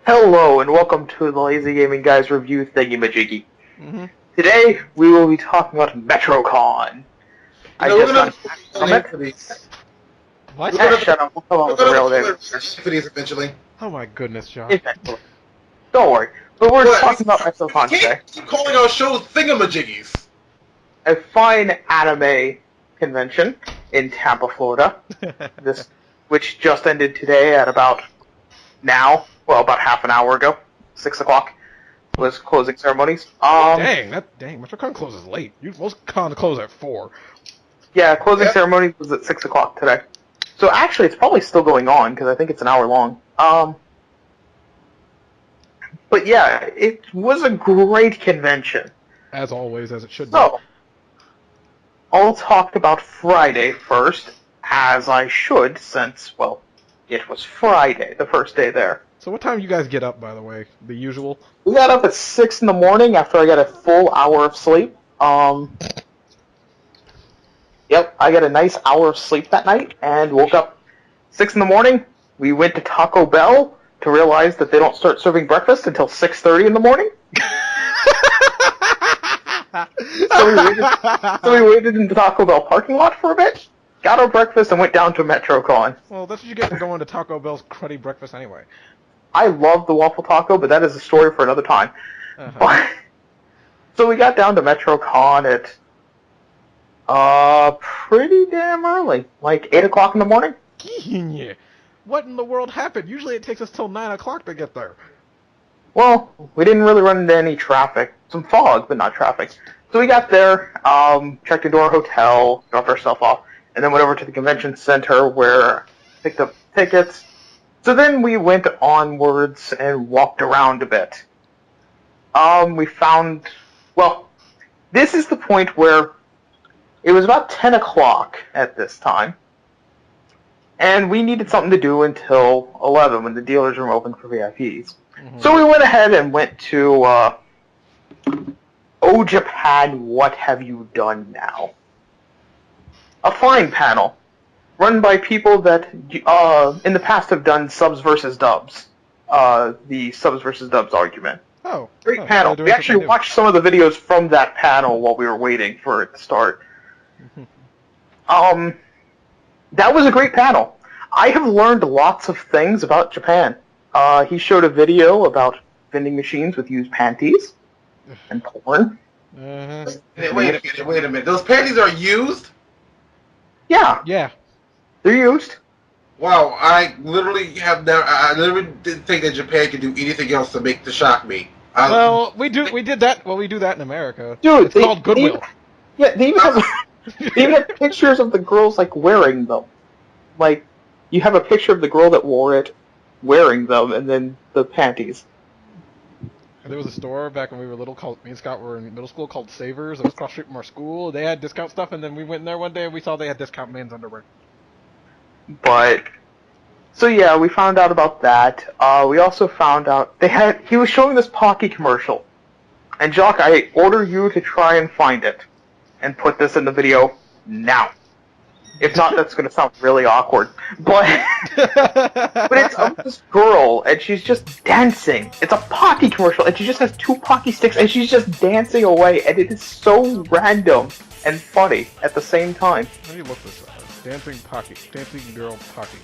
Hello and welcome to the LazyGamingGuys review thingy-majiggy. Today we will be talking about MetroCon. We're gonna for these. What? Shut up, we'll come up with a real name. For these eventually. Oh my goodness, John. Eventually. Don't worry. But we're talking about MetroCon today. Keep calling our shows thingamajiggies. A fine anime convention in Tampa, Florida. Which just ended today at about about half an hour ago. 6 o'clock was closing ceremonies. Dang, MetroCon closes late. Most cons close at 4. Yeah, closing ceremony was at 6 o'clock today. So actually, it's probably still going on, because I think it's an hour long. But yeah, it was a great convention. As always, as it should be. So, I'll talk about Friday first, as I should, since, well, it was Friday, the first day there. So what time do you guys get up, by the way? The usual? We got up at 6 in the morning after I got a full hour of sleep. Yep, I got a nice hour of sleep that night, and woke up 6 in the morning. We went to Taco Bell to realize that they don't start serving breakfast until 6:30 in the morning. so we waited in the Taco Bell parking lot for a bit, got our breakfast, and went down to MetroCon. Well, that's what you get for going to Taco Bell's cruddy breakfast anyway. I love the waffle taco, but that is a story for another time. So we got down to MetroCon at pretty damn early, like 8 o'clock in the morning. Yeah. What in the world happened? Usually it takes us till 9 o'clock to get there. Well, we didn't really run into any traffic. Some fog, but not traffic. So we got there, checked into our hotel, dropped our stuff off, and then went over to the convention center where picked up tickets. So then we went onwards and walked around a bit. We found, well, this is the point where it was about 10 o'clock at this time, and we needed something to do until 11 when the dealer's room opened for VIPs. So we went ahead and went to, Oh Japan, What Have You Done Now? A fine panel, run by people that in the past have done subs versus dubs. The subs versus dubs argument. Oh. Great panel. We actually watched some of the videos from that panel while we were waiting for it to start. That was a great panel. I have learned lots of things about Japan. He showed a video about vending machines with used panties and porn. Wait a minute. Those panties are used? Yeah. Yeah. They're used. Wow, I literally didn't think that Japan could do anything else to shock me. Well, we do that in America. Dude, it's called Goodwill. They even have pictures of the girls, like, wearing them. Like, you have a picture of the girl that wore it, wearing them, and then the panties. There was a store back when we were little me and Scott were in middle school called Savers. It was across the street from our school. They had discount stuff, and then we went in there one day and we saw they had discount men's underwear. But, so yeah, we found out about that. We also found out he was showing this Pocky commercial. And Jacque, I order you to try and find it. And put this in the video now. If not, that's going to sound really awkward. But it's of this girl, and she's just dancing. It's a Pocky commercial, and she just has 2 Pocky sticks, and she's just dancing away, and it is so random and funny at the same time. Let me look this up. Dancing girl Pocky.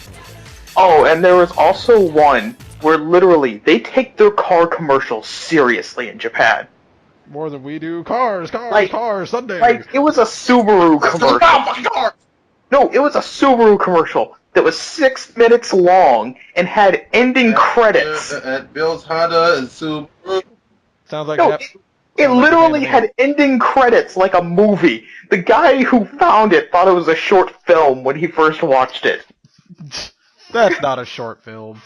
Oh, and there was also one where literally they take their car commercials seriously in Japan. More than we do. Cars, Sunday. Like, it was a Subaru commercial. No, it was a Subaru commercial that was 6 minutes long and had ending credits. Bill's Honda and Subaru. Sounds like it literally had ending credits like a movie. The guy who found it thought it was a short film when he first watched it. That's not a short film.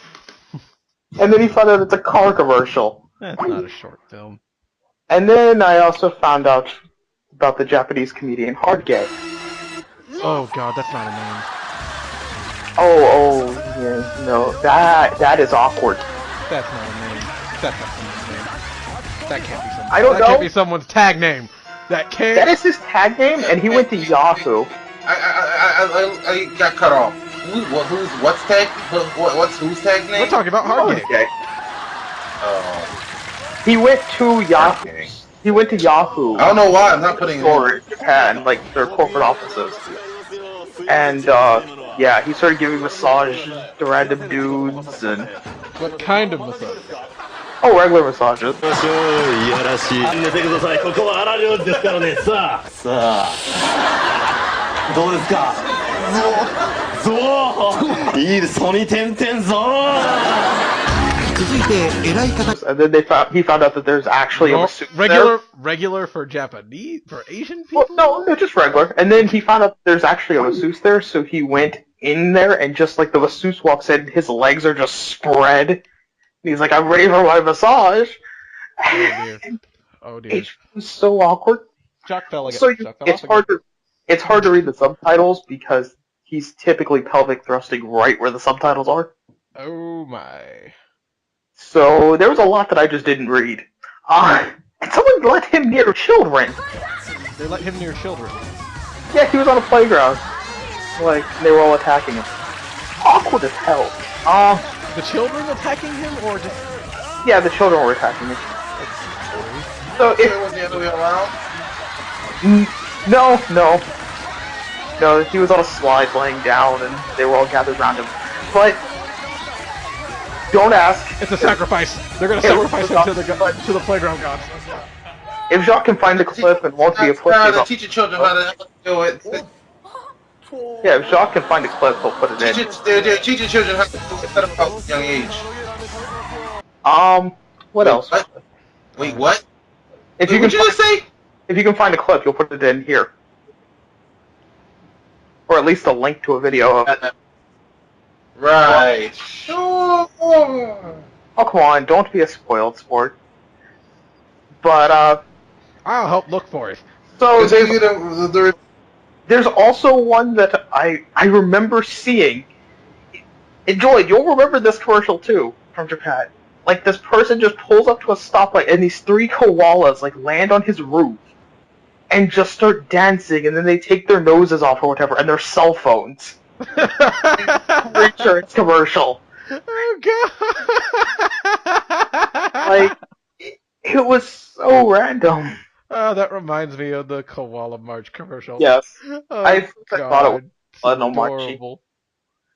And then he found out it's a car commercial. That's not a short film. And then I also found out about the Japanese comedian Hard Gay. Oh god, that's not a name. Oh, yeah, no, that is awkward. That's not a name. That's not someone's name. That can't be someone's. I don't know. That can't be someone's tag name. That is his tag name, and he went to Yahoo. I got cut off. What's whose tag name? We're talking about Hard Gay. He went to Yahoo. He went to Yahoo. I don't know why I'm not putting it store in. in Japan, like their corporate offices. And yeah, he started giving massages to random dudes and What kind of massage? regular massages. いやらしい。寝てください。ここは荒領事ですからね。さあ。どうですか。ゾウ。いいです。ソニ点々ゾウ。 And then he found out that there's actually a masseuse regular for Japanese, for Asian people? Well, no, they're just regular. And then he found out there's actually a masseuse there, so he went in there, and just like the masseuse walks in, his legs are just spread. And he's like, I'm ready for my massage. Oh dear. Oh dear. It was so awkward. Jacque fell again. So it's hard to read the subtitles because he's typically pelvic thrusting right where the subtitles are. Oh my. So there was a lot that I just didn't read. And someone let him near children. They let him near children. Yeah, he was on a playground. Like, they were all attacking him. Awkward as hell. The children attacking him, or just... Yeah, the children were attacking him. So It was the other way around. No, he was on a slide laying down, and they were all gathered around him. But... Don't ask. It's a sacrifice. They're gonna sacrifice him to the playground gods. If Jacque can find the clip and won't be a pussy about... Teaching children how to do it. Yeah, if Jacque can find a clip, he'll put it in. They're teaching children how to do it at a young age. What else? Wait, what? If you can find a clip, you'll put it in here. Or at least a link to a video of it. Right. Sure. Oh, come on, don't be a spoiled sport. But, I'll help look for it. So, there's also one that I remember seeing. And Joy, you'll remember this commercial too, from Japan. Like, this person just pulls up to a stoplight, and these three koalas, like, land on his roof. And just start dancing, and then they take their noses off or whatever, and their cell phones. Insurance commercial. Oh god! Like, it was so random. Oh, that reminds me of the Koala March commercial. Yes. Oh, I thought it was adorable.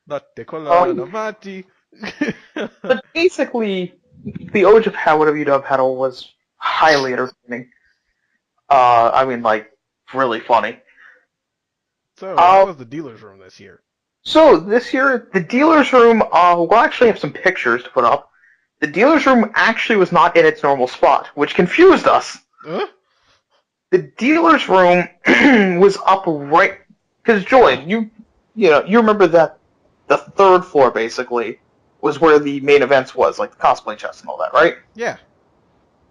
Latte Koala Machi. But basically, the O Japan whatever you dub panel was highly entertaining. I mean, like, really funny. So, how was the dealer's room this year? So, this year, the dealer's room, we'll actually have some pictures to put up. The dealer's room actually was not in its normal spot, which confused us. Huh? The dealer's room was up right... Because, Joy, you remember that the third floor, basically, was where the main events was, like the cosplay chest and all that, right? Yeah.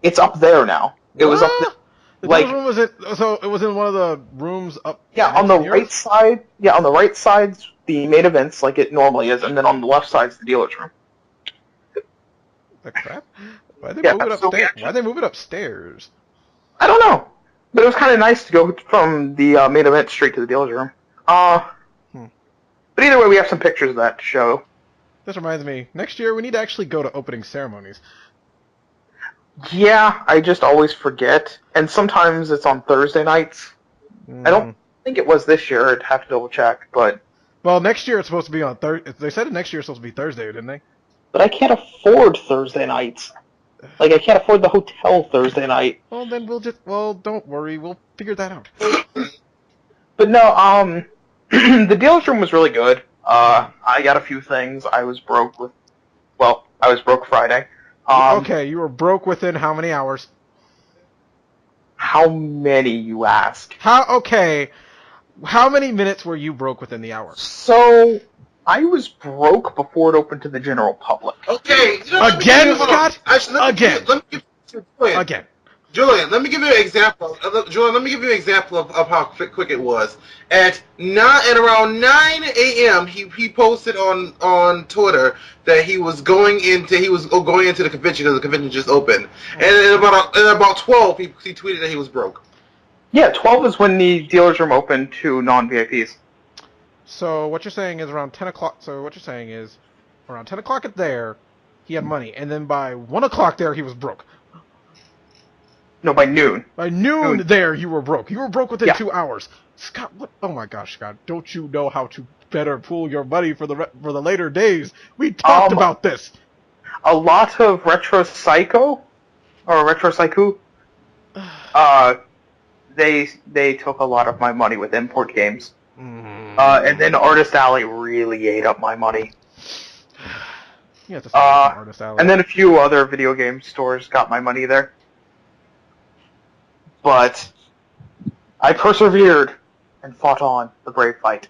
It's up there now. It was up there. The room was it was in one of the rooms up. Yeah, on the right side. Yeah, on the right side's the main events, like it normally is, and then on the left side's the dealer's room. The crap? Why'd they move it upstairs? Why'd they move it upstairs? I don't know, but it was kind of nice to go from the main event straight to the dealer's room. But either way, we have some pictures of that to show. This reminds me, next year we need to actually go to opening ceremonies. Yeah, I just always forget, and sometimes it's on Thursday nights. I don't think it was this year. I'd have to double check, but... Well, next year it's supposed to be on Thursday. They said next year it's supposed to be Thursday, didn't they? But I can't afford Thursday nights. Like, I can't afford the hotel Thursday night. Well, then don't worry, we'll figure that out. But no, the dealer's room was really good. I got a few things. I was broke Friday. Okay, you were broke within how many hours? How many, you ask? Okay, how many minutes were you broke within the hour? So, I was broke before it opened to the general public. Okay. Again, Scott? Again. Again. Julian, let me give you an example. Julian, let me give you an example of how quick it was. At around 9 a.m., he posted on Twitter that he was going into the convention because the convention just opened. And at about 12, he tweeted that he was broke. Yeah, 12 is when the dealer's room opened to non-VIPs. So what you're saying is around 10 o'clock. So what you're saying is around 10 o'clock at there, he had money, and then by 1 o'clock there, he was broke. No, by noon. By noon, there you were broke. You were broke within Yeah. 2 hours. Scott, what? Oh my gosh, Scott! Don't you know how to better pool your money for the later days? We talked about this. A lot of Retro Psycho or Retro Psycho. They took a lot of my money with import games. And then Artist Alley really ate up my money. You have to say Artist Alley. And then a few other video game stores got my money there. But I persevered and fought on the brave fight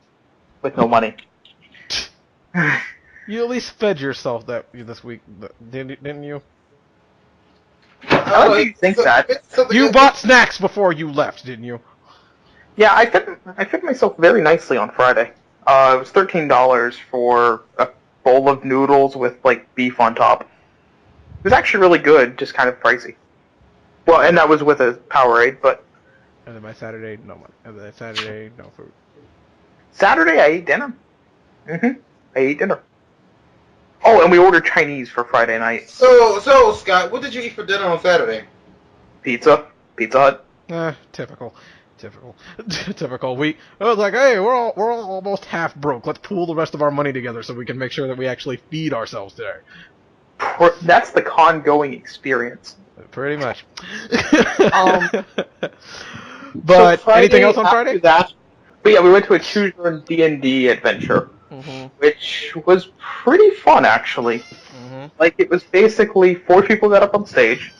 with no money. You at least fed yourself this week, didn't you? I like you think that. You bought snacks before you left, didn't you? Yeah, I fed myself very nicely on Friday. It was $13 for a bowl of noodles with like beef on top. It was actually really good, just kind of pricey. Well, and that was with a Powerade, but. And then by Saturday, no money. And then Saturday, no food. Saturday, I ate dinner. I ate dinner. Oh, and we ordered Chinese for Friday night. So Scott, what did you eat for dinner on Saturday? Pizza Hut. Typical. I was like, hey, we're all almost half broke. Let's pool the rest of our money together so we can make sure that we actually feed ourselves today. That's the con-going experience. Pretty much. But so anything else on Friday? But yeah, we went to a Choose Your Own D&D adventure, which was pretty fun, actually. Like, it was basically 4 people got up on stage,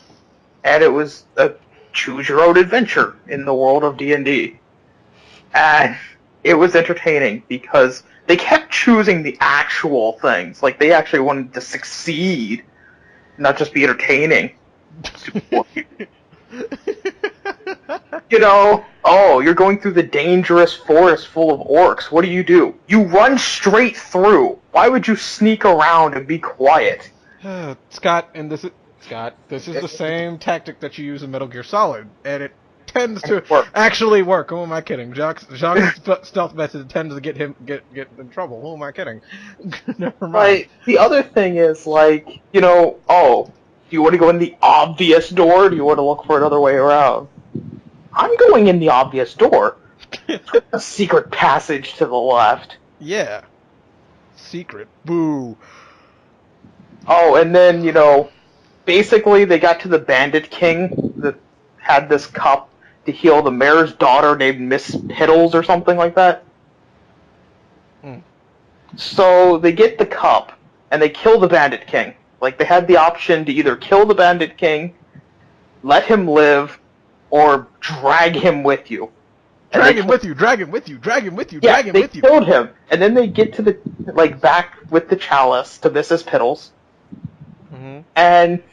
and it was a choose your own adventure in the world of D&D. And it was entertaining because they kept choosing the actual things. Like, they actually wanted to succeed, not just be entertaining. You're going through the dangerous forest full of orcs. What do? You run straight through. Why would you sneak around and be quiet? Scott, this is the same tactic that you use in Metal Gear Solid, and it tends to actually work. Who am I kidding? Jacque's stealth method tends to get in trouble. Who am I kidding? Never mind. Like, the other thing is, like, do you want to go in the obvious door, or do you want to look for another way around? I'm going in the obvious door. A secret passage to the left. Yeah. Secret. Boo. Oh, and then, basically they got to the Bandit King that had this cup to heal the mayor's daughter named Miss Piddles or something like that. So they get the cup, and they kill the Bandit King. Like, they had the option to either kill the Bandit King, let him live, or drag him with you. Drag him with you. Yeah, they killed him. And then they get to back with the chalice to Mrs. Piddles. And,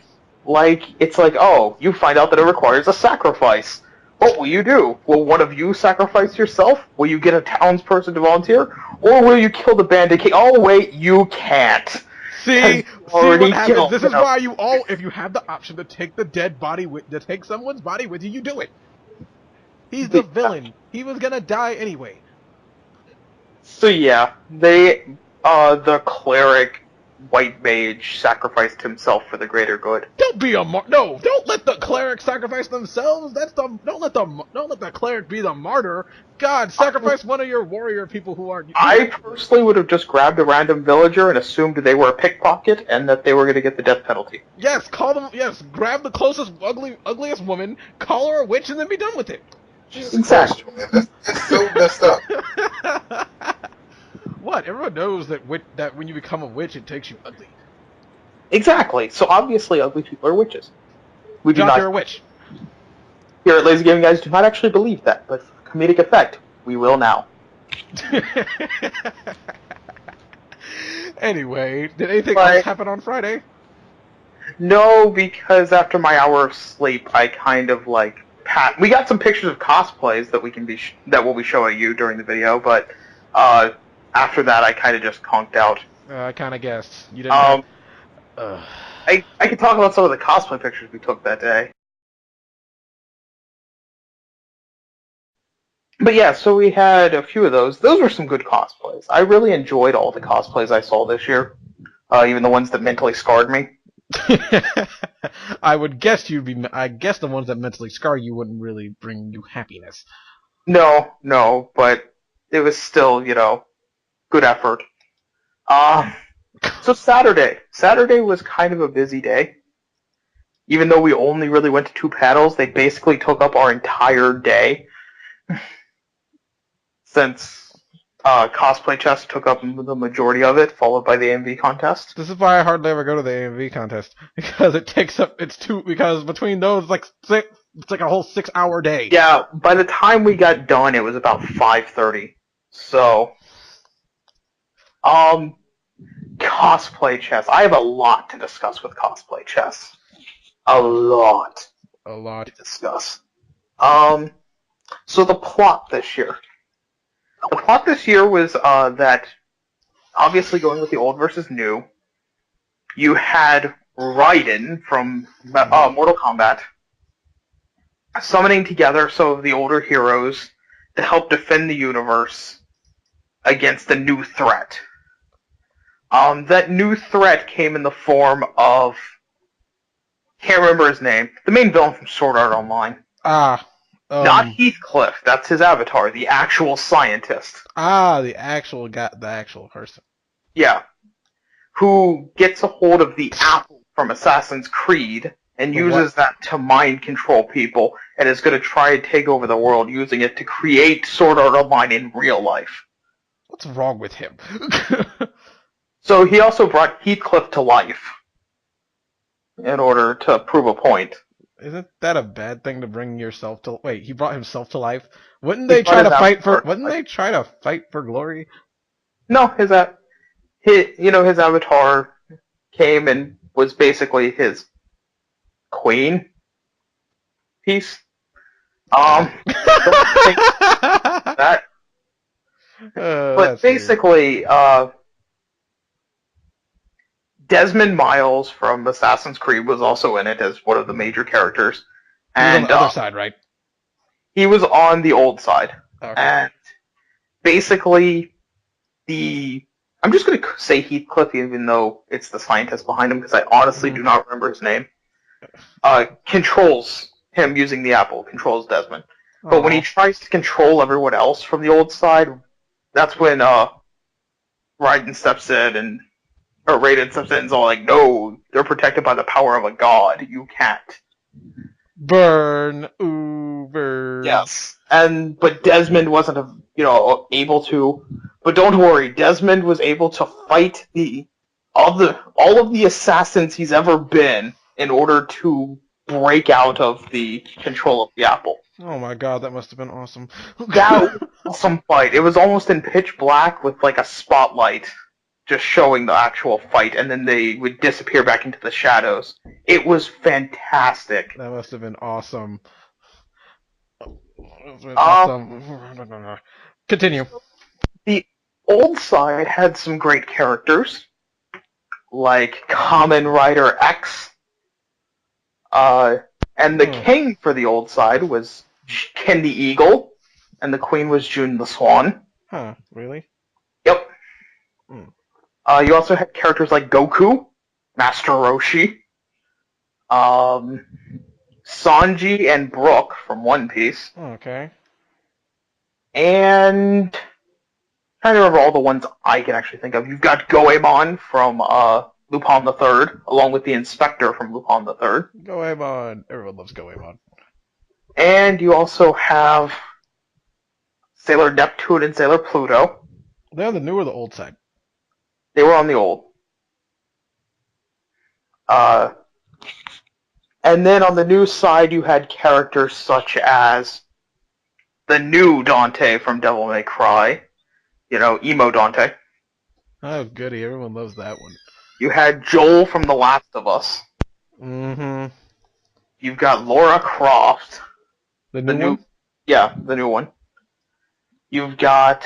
it's like, oh, you find out that it requires a sacrifice. What will you do? Will one of you sacrifice yourself? Will you get a townsperson to volunteer? Or will you kill the Bandit King? Oh, wait, you can't. See what happens? This is why if you have the option to take the dead body to take someone's body with you, you do it. He's the villain. He was gonna die anyway. So yeah, the cleric, white mage, sacrificed himself for the greater good. Don't let the cleric sacrifice themselves. Don't let the cleric be the martyr. God, sacrifice one of your warrior people who aren't. I personally would have just grabbed a random villager and assumed they were a pickpocket and that they were going to get the death penalty. Yes, grab the closest ugliest woman, call her a witch, and then be done with it. Jesus exactly. Christ, man. That's so messed up. What? Everyone knows that when you become a witch, it takes you ugly. Exactly. So obviously, ugly people are witches. We do not. You're a witch. Here at LazyGamingGuys, do not actually believe that, but for comedic effect, we will now. Anyway, did anything else happen on Friday? No, because after my hour of sleep, I kind of we got some pictures of cosplays that we'll be showing you during the video, but after that, I kind of just conked out. I kind of guessed you didn't. I could talk about some of the cosplay pictures we took that day. But yeah, so we had a few of those. Those were some good cosplays. I really enjoyed all the cosplays I saw this year, even the ones that mentally scarred me. I would guess you'd be. I guess the ones that mentally scar you wouldn't really bring you happiness. No, but it was still, good effort. So Saturday was kind of a busy day. Even though we only really went to 2 panels, they basically took up our entire day. Since cosplay chess took up the majority of it, followed by the AMV contest. This is why I hardly ever go to the AMV contest, because it takes up. Because between those, it's like a whole 6-hour day. Yeah, by the time we got done, it was about 5:30. So, cosplay chess. I have a lot to discuss with cosplay chess. A lot to discuss. So the plot this year. The plot this year was that, obviously going with the old versus new, you had Raiden from Mortal Kombat summoning together some of the older heroes to help defend the universe against a new threat. That new threat came in the form of, can't remember his name, the main villain from Sword Art Online. Not Heathcliff, that's his avatar, the actual scientist. The actual person. Yeah. Who gets a hold of the apple from Assassin's Creed and uses that to mind control people, and is going to try and take over the world using it to create Sword Art Online in real life. What's wrong with him? So he also brought Heathcliff to life in order to prove a point. Isn't that a bad thing to bring yourself to? Wait, he brought himself to life. Wouldn't they try to fight for? Wouldn't they try to fight for glory? No, his avatar came and was basically his queen piece. That. But basically, Desmond Miles from Assassin's Creed was also in it as one of the major characters. And on the other side, right? He was on the old side. Okay. And basically, I'm just going to say Heathcliff, even though it's the scientist behind him, because I honestly do not remember his name, controls him using the apple, controls Desmond. But when he tries to control everyone else from the old side, that's when Raiden steps in and is all like, no, they're protected by the power of a god. You can't. Burn. Ooh, burn. Yes. But Desmond wasn't, able to. But don't worry, Desmond was able to fight all of the assassins he's ever been in order to break out of the control of the apple. Oh my god, that must have been awesome. That was an awesome fight. It was almost in pitch black with like a spotlight just showing the actual fight, and then they would disappear back into the shadows. It was fantastic. That must have been awesome. Continue. The old side had some great characters, like Kamen Rider X, and the king for the old side was Ken the Eagle, and the queen was June the Swan. Huh, really? Yep. You also had characters like Goku, Master Roshi, Sanji and Brook from One Piece. Okay. And I'm trying to remember all the ones I can actually think of. You've got Goemon from Lupin the Third, along with the Inspector from Lupin the Third. Goemon. Everyone loves Goemon. And you also have Sailor Neptune and Sailor Pluto. They're on the new or the old side? They were on the old. And then on the new side, you had characters such as the new Dante from Devil May Cry. Emo Dante. Oh, goody. Everyone loves that one. You had Joel from The Last of Us. Mm-hmm. You've got Laura Croft. The new one? Yeah, the new one. You've got,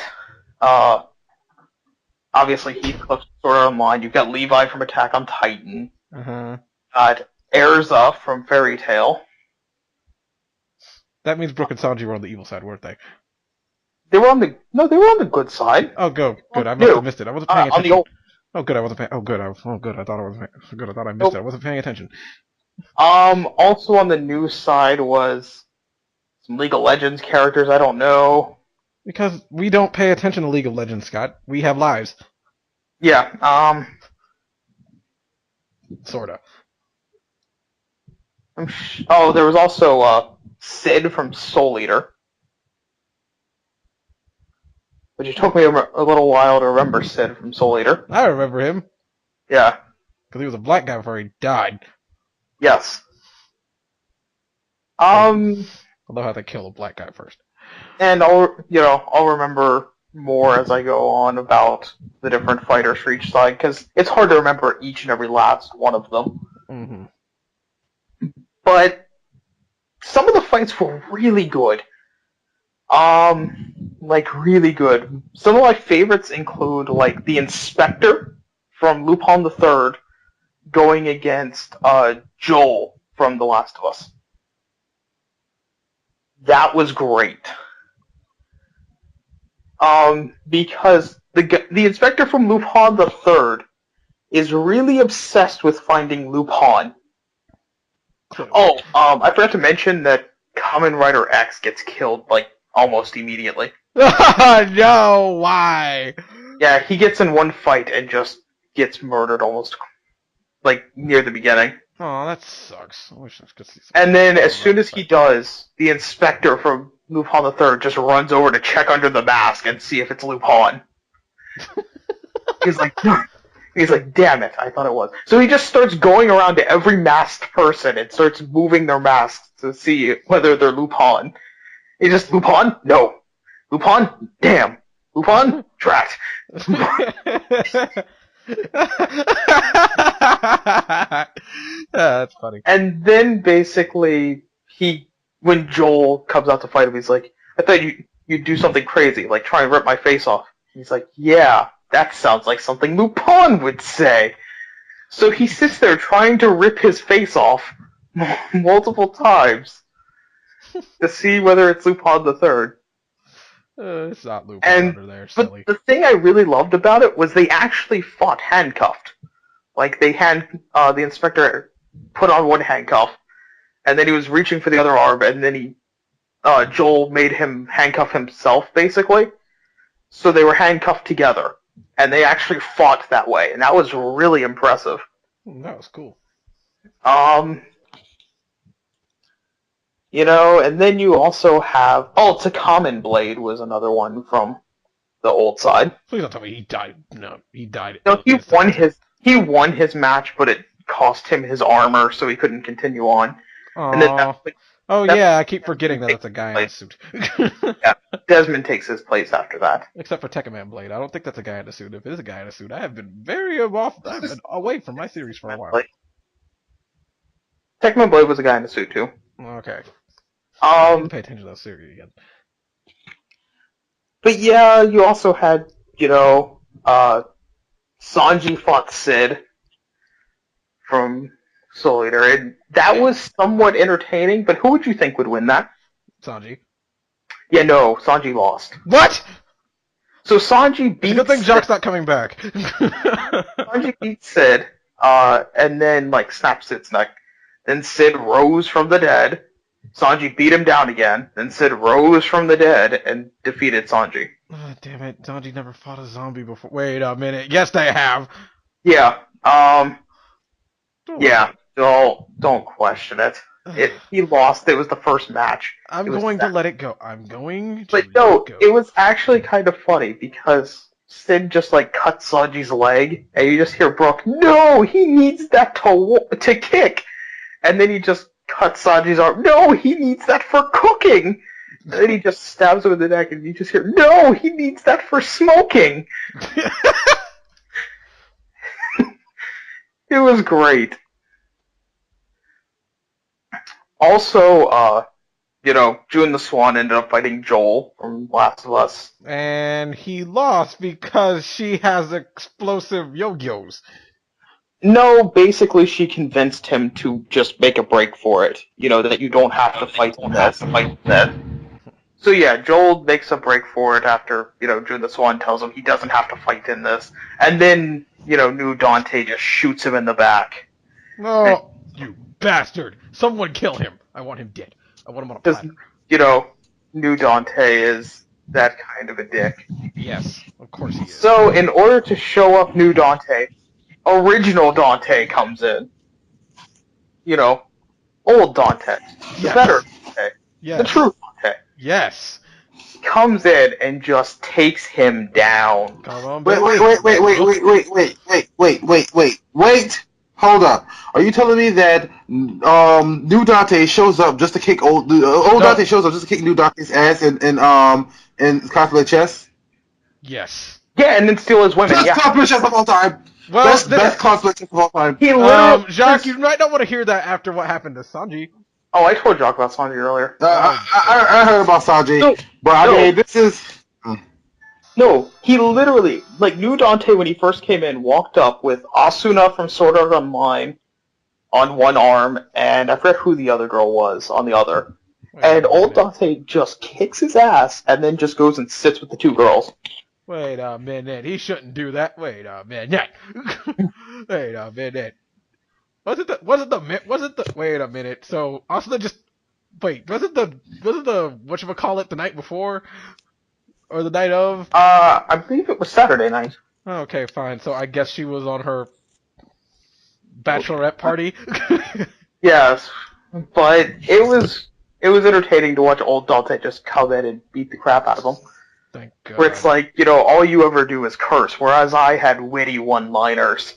obviously, Heathcliff Sword Art Online. You've got Levi from Attack on Titan. Uh-huh. Got Erza from Fairy Tail. That means Brook and Sanji were on the evil side, weren't they? They were on the good side. Oh, good. I must have missed it. I wasn't paying attention. Oh, good. I wasn't paying. Oh, good. Oh, good. I thought I was. Good. I thought I missed it. I wasn't paying attention. Also on the news side was some League of Legends characters I don't know. Because we don't pay attention to League of Legends, Scott. We have lives. Yeah. Sorta. There was also Sid from Soul Eater, which it took me a little while to remember Sid from Soul Eater. I remember him. Yeah. Because he was a black guy before he died. Yes. I love how they kill a black guy first. And I'll remember more as I go on about the different fighters for each side, because it's hard to remember each and every last one of them. Mm-hmm. But some of the fights were really good. Really good. Some of my favorites include, like, the Inspector from Lupin the Third going against Joel from The Last of Us. That was great. Because the Inspector from Lupin the Third is really obsessed with finding Lupin. I forgot to mention that Kamen Rider X gets killed, like, almost immediately. No, why? Yeah, he gets in one fight and just gets murdered almost, like, near the beginning. Oh, that sucks. I wish I could see some. And then as soon as he does, the Inspector from Lupin the Third just runs over to check under the mask and see if it's Lupin. He's like, damn it, I thought it was. So he just starts going around to every masked person and starts moving their masks to see whether they're Lupin. He just, Lupin? No. Lupin? Damn. Lupin? Trapped. That's funny. And then basically, when Joel comes out to fight him, he's like, I thought you'd do something crazy, like try and rip my face off. He's like, yeah, that sounds like something Lupin would say. So he sits there trying to rip his face off multiple times to see whether it's Lupin the Third. It's not Lupin under there, silly. But the thing I really loved about it was they actually fought handcuffed. Like, the Inspector put on one handcuff, and then he was reaching for the other arm, and then Joel made him handcuff himself, basically. So they were handcuffed together, and they actually fought that way, and that was really impressive. That was cool. And then you also have... Takamen Blade was another one from the old side. Please don't tell me he died. No, he died. No, he won his match, but it cost him his armor, so he couldn't continue on. And then I keep forgetting that that's a guy in a suit. Yeah, Desmond takes his place after that. Except for Tekkaman Blade. I don't think that's a guy in a suit. If it is a guy in a suit, I have been I've been away from my series for a while. Tekkaman Blade was a guy in a suit, too. Okay. I need to pay attention to that series again. But yeah, you also had, Sanji fought Sid from Soul Eater. And that was somewhat entertaining, but who would you think would win that? Sanji. Yeah, no, Sanji lost. What? So Sanji beat Good thing Jacque's not coming back. Sanji beat Sid, and then, snapped Sid's neck. Then Sid rose from the dead. Sanji beat him down again. Then Sid rose from the dead and defeated Sanji. Oh, damn it. Sanji never fought a zombie before. Wait a minute. Yes, they have. Yeah. Don't question it. He lost. It was the first match. I'm going to let it go. I'm going to let it go. It was actually kind of funny because Sid just, cut Sanji's leg, and you just hear Brooke, no, he needs that to kick. And then he just cut Sanji's arm. No, he needs that for cooking. And then he just stabs him in the neck, and you just hear, no, he needs that for smoking. It was great. Also, June the Swan ended up fighting Joel from Last of Us. And he lost because she has explosive yo-yos. No, basically she convinced him to just make a break for it. That you don't have to fight that. So yeah, Joel makes a break for it after, June the Swan tells him he doesn't have to fight in this. And then, New Dante just shoots him in the back. Oh, you bastard! Someone kill him! I want him dead. I want him on a Because, platter. New Dante is that kind of a dick. Yes, of course he is. So, in order to show up New Dante, original Dante comes in. Old Dante. The Yes. better Dante. Yes. The true Dante. Yes. Comes in and just takes him down. Come on, Wait, hold up. Are you telling me that New Dante shows up just to kick Dante shows up just to kick New Dante's ass in cosplay chess? Yes. Yeah, and then steal his women. Best cosplay chess of all time. Well, best cosplay chess of all time. He literally, Jacque, you might not want to hear that after what happened to Sanji. Oh, I told Jacque about Sanji earlier. I heard about Sanji, but I mean, this is. No, he literally, New Dante, when he first came in, walked up with Asuna from Sword Art Online on one arm, and I forget who the other girl was on the other. And old Dante just kicks his ass, and then just goes and sits with the two girls. Wait a minute, he shouldn't do that. Wait a minute. Wait a minute. Wait a minute. So Asuna just was it the whatchamacallit the night before? Or the night of? I believe it was Saturday night. Okay, fine. So I guess she was on her bachelorette party. Yes, but it was entertaining to watch old Dante just come in and beat the crap out of him. Thank God. Where it's like, all you ever do is curse, whereas I had witty one-liners.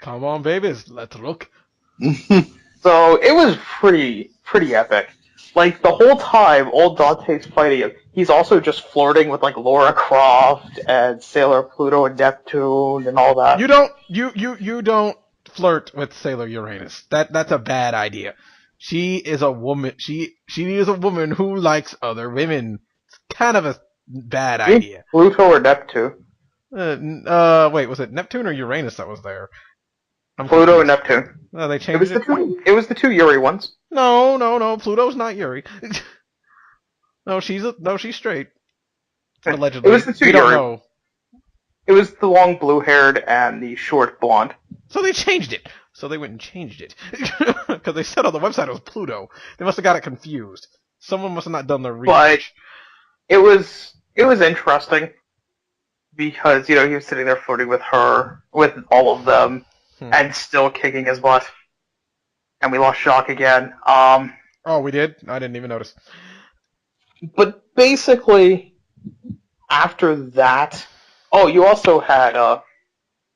Come on, babies, let's look. So it was pretty epic. The whole time, old Dante's fighting, he's also just flirting with Laura Croft and Sailor Pluto and Neptune and all that. You don't flirt with Sailor Uranus. That's a bad idea. She is a woman. She is a woman who likes other women. It's kind of a bad idea. Pluto or Neptune? Wait, was it Neptune or Uranus that was there? Pluto and Neptune. No, they changed it. It was the two Yuri ones. No. Pluto's not Yuri. No, she's straight. Allegedly. It was the two we Yuri. Don't know. It was the long blue-haired and the short blonde. So they changed it. So they went and changed it. Because they said on the website it was Pluto. They must have got it confused. Someone must have not done their research. But it was interesting. Because, he was sitting there flirting with her, with all of them, and still kicking his butt. And we lost Jacque again. Oh, we did? I didn't even notice. But basically, after that... Oh, you also had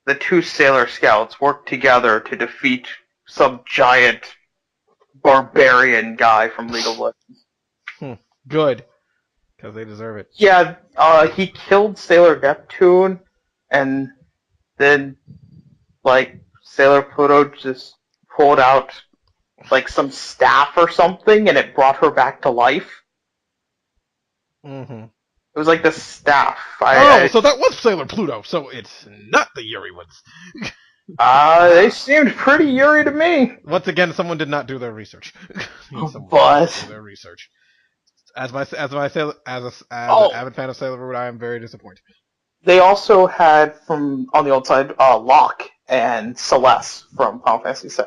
the two Sailor Scouts work together to defeat some giant barbarian guy from League of Legends. Good. Because they deserve it. Yeah, he killed Sailor Neptune, and then, Sailor Pluto just pulled out, some staff or something, and it brought her back to life. Mm-hmm. It was the staff. So that was Sailor Pluto, so it's not the Yuri ones. They seemed pretty Yuri to me. Once again, someone did not do their research. But their research. As an avid fan of Sailor Moon, I am very disappointed. They also had on the old side, Locke and Celeste from Final Fantasy VI.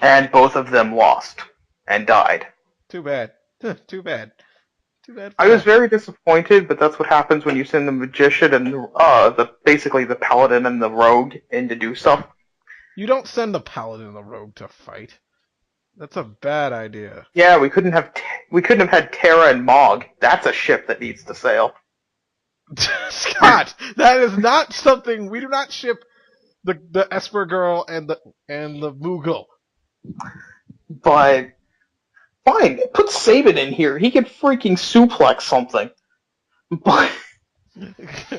And both of them lost and died. Too bad. Too bad. I was very disappointed, but that's what happens when you send the magician and basically the paladin and the rogue in to do stuff. You don't send the paladin and the rogue to fight. That's a bad idea. Yeah, we couldn't have had Terra and Mog. That's a ship that needs to sail. Scott, that is not something we do not ship. The Esper girl and the Moogle. But fine, put Sabin in here. He could freaking suplex something. But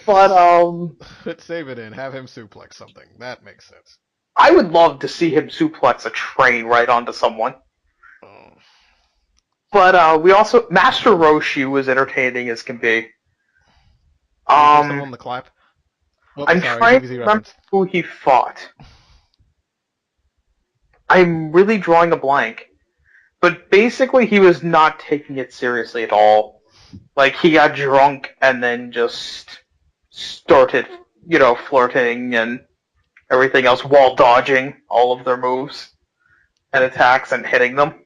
put Sabin in. Have him suplex something. That makes sense. I would love to see him suplex a train right onto someone. Oh. But we also Master Roshi was entertaining as can be. Someone the clap. Whoops, I'm trying to remember who he fought. I'm really drawing a blank. But basically, he was not taking it seriously at all. Like, he got drunk and then just started, flirting and everything else while dodging all of their moves and attacks and hitting them.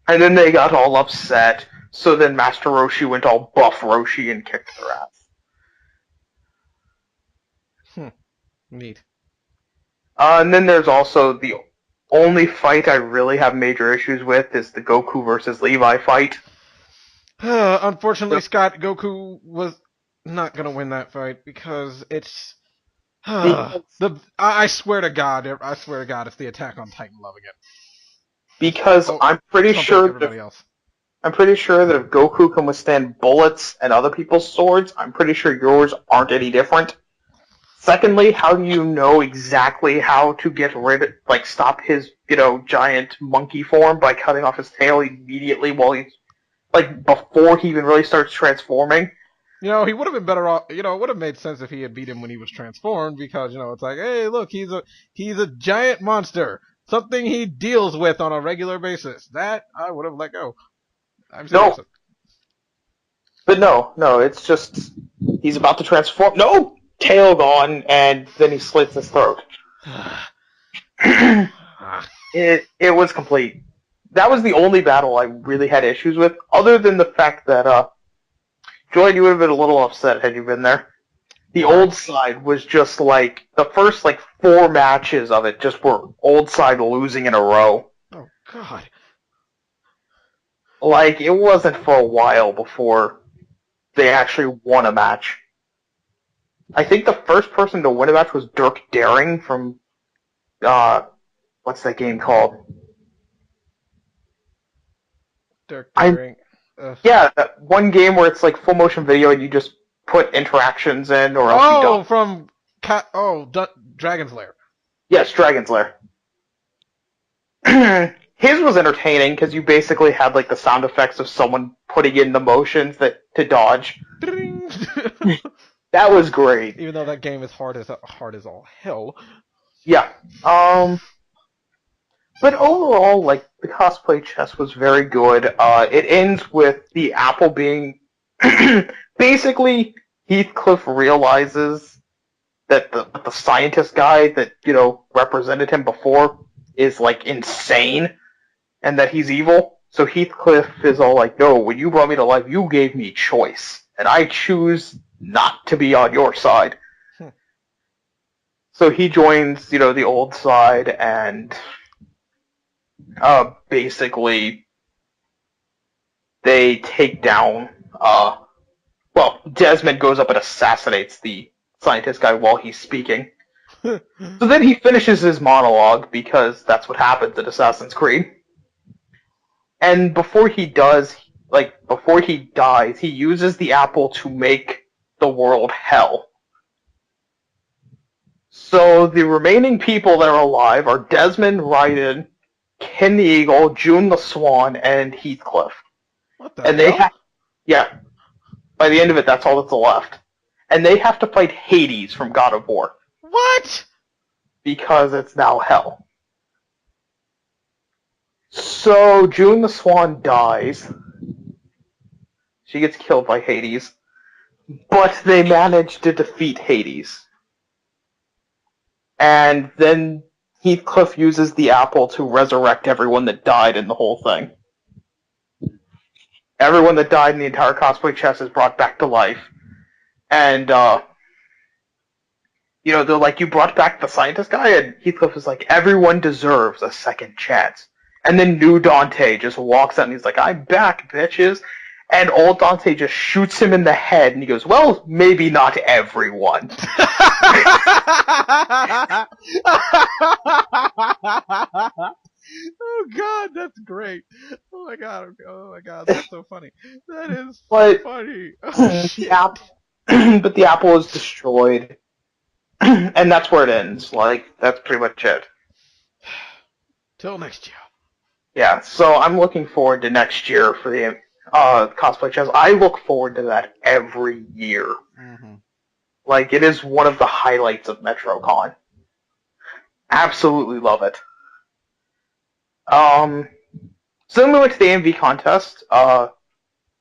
And then they got all upset, so then Master Roshi went all buff Roshi and kicked their ass. Neat. And then there's also the only fight I really have major issues with is the Goku versus Levi fight. Unfortunately, Scott, Goku was not going to win that fight because it's... I swear to God, it's the Attack on Titan love again. Because I'm pretty sure that if Goku can withstand bullets and other people's swords, I'm pretty sure yours aren't any different. Secondly, how do you know exactly how to stop his, giant monkey form by cutting off his tail immediately while he's, before he even really starts transforming? He would have been better off. It would have made sense if he had beat him when he was transformed, because it's like, hey, look, he's a giant monster, something he deals with on a regular basis. That I would have let go. No, it's just he's about to transform. No, tail gone, and then he slits his throat. It was complete. That was the only battle I really had issues with, other than the fact that Julian, you would have been a little upset had you been there. The old side was just the first 4 matches of it just were old side losing in a row. Oh God. It wasn't for a while before they actually won a match. I think the first person to win a match was Dirk Daring from what's that game called? Dirk Daring. Yeah, that one game where it's full motion video and you just put interactions in, or else you don't. From Dragon's Lair. Yes, Dragon's Lair. His was entertaining because you basically had the sound effects of someone putting in the motions to dodge. That was great. Even though that game is hard as all hell. Yeah. But overall, the cosplay chess was very good. It ends with the apple being... basically, Heathcliff realizes that the scientist guy that, represented him before is, insane, and that he's evil. So Heathcliff is all no, when you brought me to life, you gave me choice, and I choose not to be on your side. So he joins, the old side, and... basically, they take down, Desmond goes up and assassinates the scientist guy while he's speaking. So then he finishes his monologue, because that's what happens in Assassin's Creed. And before he dies, he uses the apple to make the world hell. So the remaining people that are alive are Desmond, Raiden, Ken the Eagle, June the Swan, and Heathcliff. What the and hell? By the end of it, that's all that's left. And they have to fight Hades from God of War. What? Because it's now hell. So June the Swan dies. She gets killed by Hades. But they manage to defeat Hades. And then Heathcliff uses the apple to resurrect everyone that died in the whole thing. Everyone that died in the entire cosplay chest is brought back to life. And, they're you brought back the scientist guy? And Heathcliff is everyone deserves a second chance. And then New Dante just walks out and he's I'm back, bitches. And old Dante just shoots him in the head and he goes, well, maybe not everyone. Oh God, that's great. Oh my God, that's so funny. That is so funny. But the apple is destroyed. And that's where it ends. That's pretty much it. Till next year. Yeah, so I'm looking forward to next year for the cosplay chess. I look forward to that every year. Mm-hmm. It is one of the highlights of MetroCon. Absolutely love it. So then we went to the AMV contest.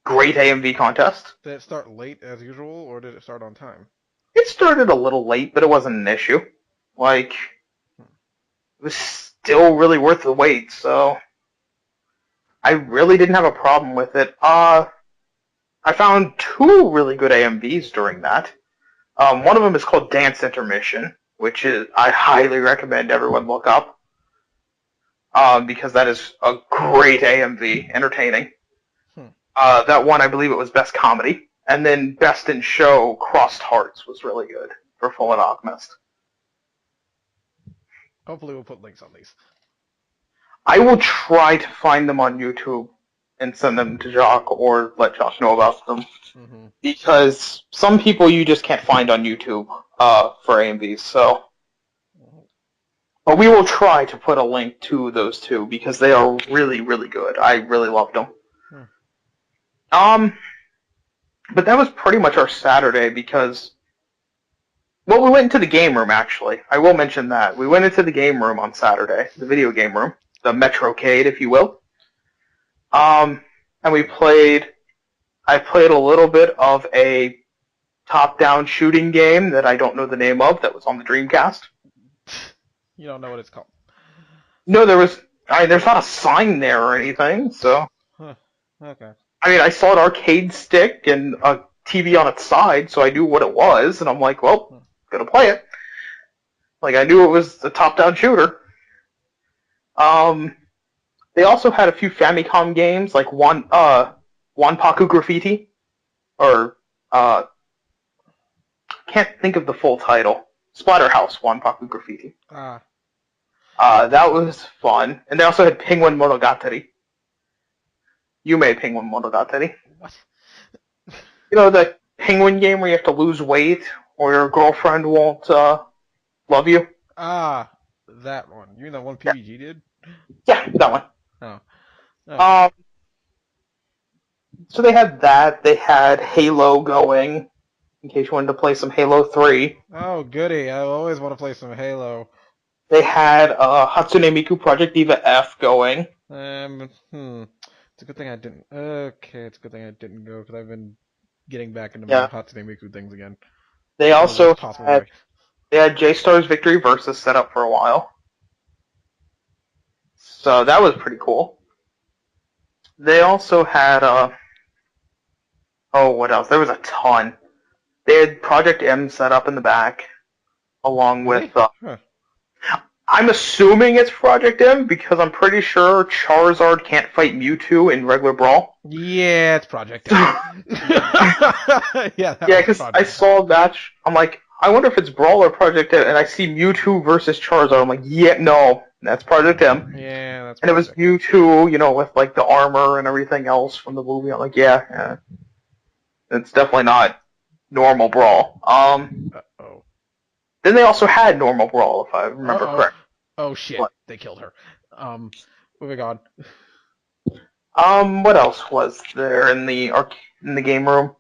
Great AMV contest. Did it start late as usual, or did it start on time? It started a little late, but it wasn't an issue. Like, it was still really worth the wait, so I really didn't have a problem with it. I found 2 really good AMVs during that. One of them is called Dance Intermission, which I highly recommend everyone look up. Because that is a great AMV, entertaining. That one, I believe it was Best Comedy. And then Best in Show, Crossed Hearts was really good for Fallen Alchemist. Hopefully we'll put links on these. I will try to find them on YouTube and send them to Jacque or let Jacque know about them. Mm-hmm. Because some people you just can't find on YouTube for AMVs, so... But we will try to put a link to those 2 because they are really, really good. I really loved them. But that was pretty much our Saturday because... Well, we went into the game room, actually. I will mention that. We went into the game room on Saturday, the video game room, the Metrocade, if you will. And we played... I played a little bit of a top-down shooting game that I don't know the name of that was on the Dreamcast. You don't know what it's called? No, there's not a sign there or anything, so... Huh. Okay. I mean, I saw an arcade stick and a TV on its side, so I knew what it was, and I'm like, well, gonna play it. Like, I knew it was a top-down shooter. They also had a few Famicom games, like Wanpaku Graffiti, or, can't think of the full title. Splatterhouse Wanpaku Graffiti. That was fun. And they also had Penguin Monogatari. You made Penguin Monogatari. What? You know, the penguin game where you have to lose weight or your girlfriend won't love you? That one. You mean that one PBG did? Yeah, that one. Oh. Okay. So they had that. They had Halo going, in case you wanted to play some Halo 3. Oh, goody. I always want to play some Halo. They had Hatsune Miku Project Diva F going. It's a good thing I didn't. Okay, it's a good thing I didn't go because I've been getting back into my Hatsune Miku things again. They also had J-Star's Victory Versus set up for a while. So that was pretty cool. They also had what else? There was a ton. They had Project M set up in the back, along with I'm assuming it's Project M because I'm pretty sure Charizard can't fight Mewtwo in regular Brawl. Yeah, it's Project M. Yeah, because I saw a match. I'm like, I wonder if it's Brawl or Project M, and I see Mewtwo versus Charizard. I'm like, yeah, no, that's Project M. Yeah, that's. And it was Mewtwo, you know, with like the armor and everything else from the movie. I'm like, yeah. It's definitely not normal Brawl. Then they also had normal Brawl, if I remember correct. Oh shit! What? They killed her. Moving on. What else was there in the game room?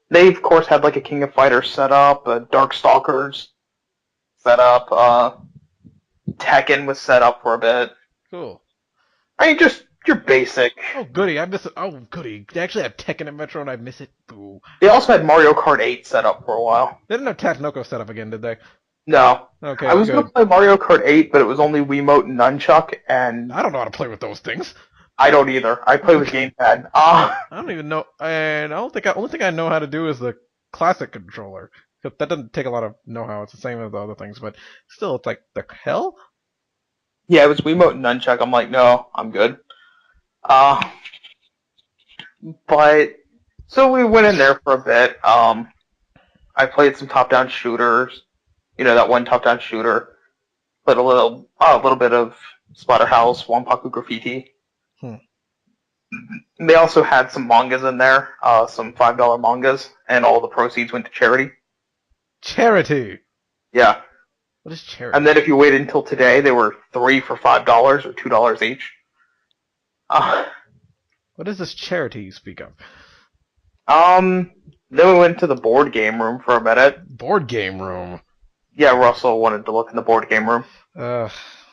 They of course had like a King of Fighters set up, a Darkstalkers set up, Tekken was set up for a bit. Cool. I mean, just your basic. Oh goody! I miss it. Oh goody! They actually have Tekken and Metro, and I miss it. Boo. They also had Mario Kart 8 set up for a while. They didn't have Tatsunoko set up again, did they? No. Okay. I was going to play Mario Kart 8, but it was only Wiimote and Nunchuck, and I don't know how to play with those things. I don't either. I play with gamepad. I don't even know, and I don't think only thing I know how to do is the classic controller. That doesn't take a lot of know-how. It's the same as the other things, but still, it's like the hell. Yeah, it was Wiimote and Nunchuck. I'm like, no, I'm good. But so we went in there for a bit. I played some top-down shooters. You know, that one top-down shooter. Played a little bit of Splatterhouse, Wanpaku Graffiti. They also had some mangas in there, some $5 mangas, and all the proceeds went to charity. Charity? Yeah. What is charity? And then if you waited until today, they were 3 for $5 or $2 each. What is this charity you speak of? Then we went to the board game room for a minute. Board game room? Yeah, Russell wanted to look in the board game room.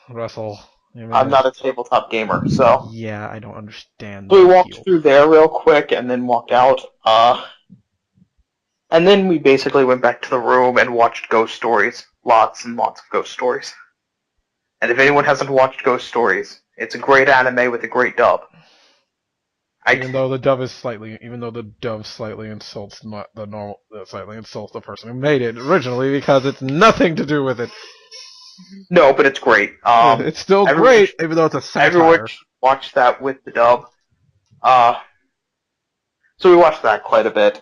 Russell. I'm not a tabletop gamer, so... Yeah, I don't understand. So we walked through there real quick and then walked out. And then we basically went back to the room and watched Ghost Stories. Lots and lots of Ghost Stories. And if anyone hasn't watched Ghost Stories, it's a great anime with a great dub. Even though the dub slightly insults slightly insults the person who made it originally because it's nothing to do with it. No, but it's great. It's still great, even though it's a satire. Everyone should watch that with the dub. So we watched that quite a bit.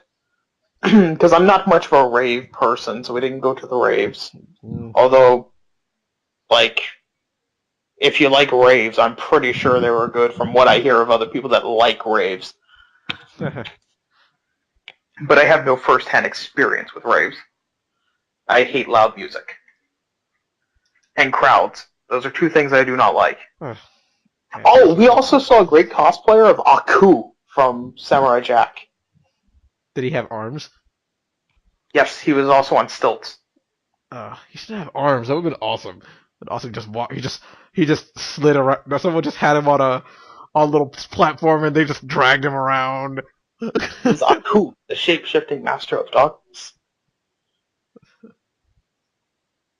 Because I'm not much of a rave person, so we didn't go to the raves. Although, if you like raves, I'm pretty sure they were good from what I hear of other people that like raves. But I have no first-hand experience with raves. I hate loud music. And crowds. Those are two things I do not like. Oh, we also saw a great cosplayer of Aku from Samurai Jack. Did he have arms? Yes, he was also on stilts. He should have arms. That would have been awesome. But also just walk. He just slid around. Someone just had him on a little platform, and they just dragged him around. He's Aku, the shape-shifting master of darkness.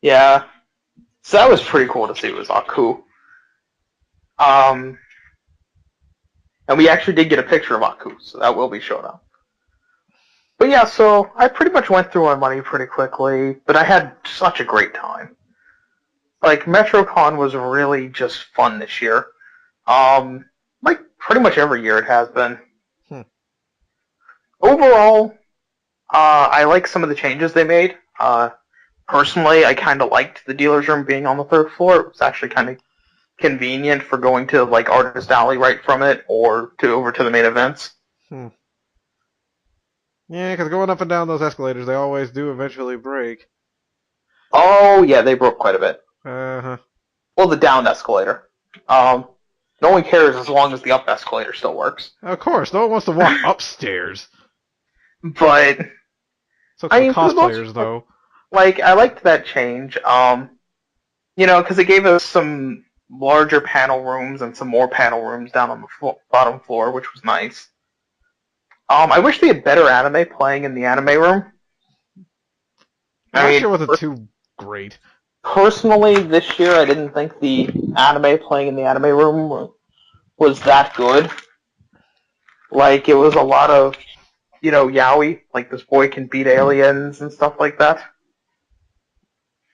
Yeah, so that was pretty cool to see. It was Aku. And we actually did get a picture of Aku, so that will be shown up. But yeah, so I pretty much went through my money pretty quickly, but I had such a great time. MetroCon was really just fun this year. Pretty much every year it has been. Overall, I like some of the changes they made. Personally, I kind of liked the dealer's room being on the 3rd floor. It was actually kind of convenient for going to, Artist Alley right from it, or over to the main events. Yeah, because going up and down those escalators, they always do eventually break. Oh, yeah, they broke quite a bit. Uh-huh. Well, the down escalator. No one cares as long as the up escalator still works. Of course, no one wants to walk upstairs. But... So for cosplayers, though. I liked that change. Because it gave us some larger panel rooms and some more panel rooms down on the bottom floor, which was nice. I wish they had better anime playing in the anime room. Last year wasn't too great. Personally, this year I didn't think the anime playing in the anime room was that good. It was a lot of, yaoi, this boy can beat aliens and stuff like that.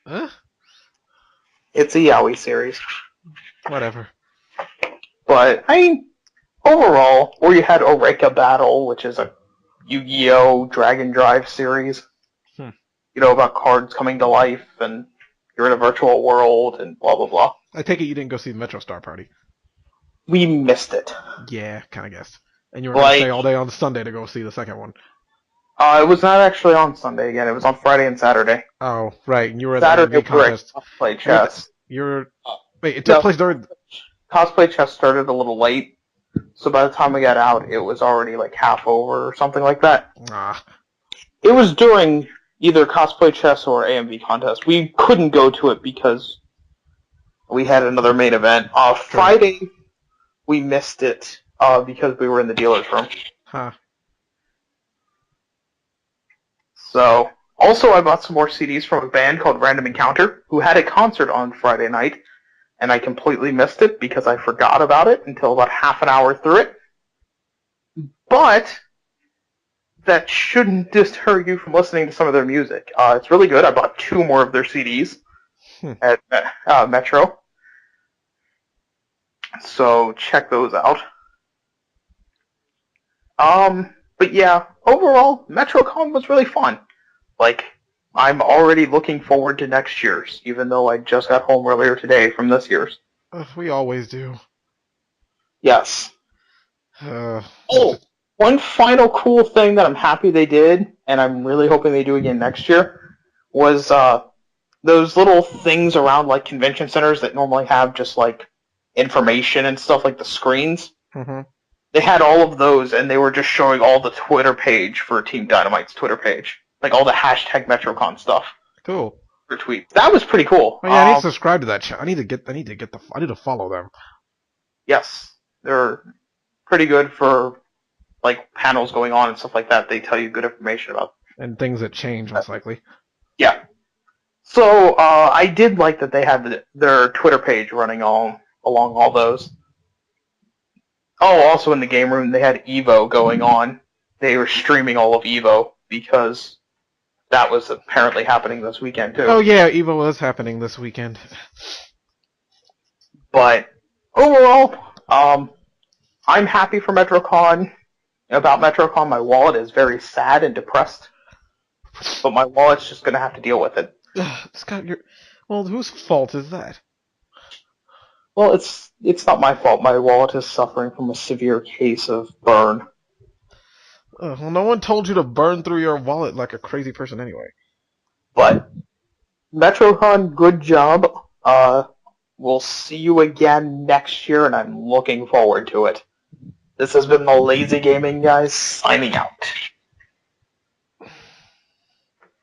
Huh? It's a yaoi series. Whatever. But, overall, or you had Eureka Battle, which is a Yu-Gi-Oh! Dragon Drive series. About cards coming to life, and you're in a virtual world, and blah, blah, blah. I take it you didn't go see the Metro Star Party. We missed it. Yeah, kind of guessed. And you were going to stay all day on Sunday to go see the second one. It was not actually on Sunday again. It was on Friday and Saturday. Oh, right. And you were at Saturday the contest. Cosplay chess. Wait, it took place during... Cosplay chess started a little late, so by the time we got out, it was already half over or something like that. It was during either cosplay chess or AMV contest. We couldn't go to it because we had another main event. Friday, we missed it because we were in the dealer's room. So, also I bought some more CDs from a band called Random Encounter, who had a concert on Friday night, and I completely missed it because I forgot about it until about half an hour through it. But that shouldn't deter you from listening to some of their music. It's really good. I bought 2 more of their CDs at Metro. So check those out. But yeah, overall, MetroCon was really fun. I'm already looking forward to next year's, even though I just got home earlier today from this year's. We always do. Yes. One final cool thing that I'm happy they did, and I'm really hoping they do again next year, was those little things around convention centers that normally have just information and stuff, the screens. Mm-hmm. They had all of those, and they were just showing all the Twitter page for Team Dynamite's Twitter page. All the hashtag MetroCon stuff. Cool. tweets. That was pretty cool. Oh, yeah, I need to subscribe to that channel. I need to follow them. Yes, they're pretty good for like panels going on and stuff like that. They tell you good information about and things that change, most likely. Yeah. So I did like that they had their Twitter page running along all those. Oh, also in the game room they had Evo going on. They were streaming all of Evo because that was apparently happening this weekend too. Oh yeah, Evo was happening this weekend. But overall, I'm happy for MetroCon. About MetroCon, my wallet is very sad and depressed. But my wallet's just going to have to deal with it. Scott, well, whose fault is that? Well, it's not my fault. My wallet is suffering from a severe case of burn. Well, no one told you to burn through your wallet like a crazy person anyway. But MetroCon, good job. We'll see you again next year, and I'm looking forward to it. This has been the Lazy Gaming Guys signing out.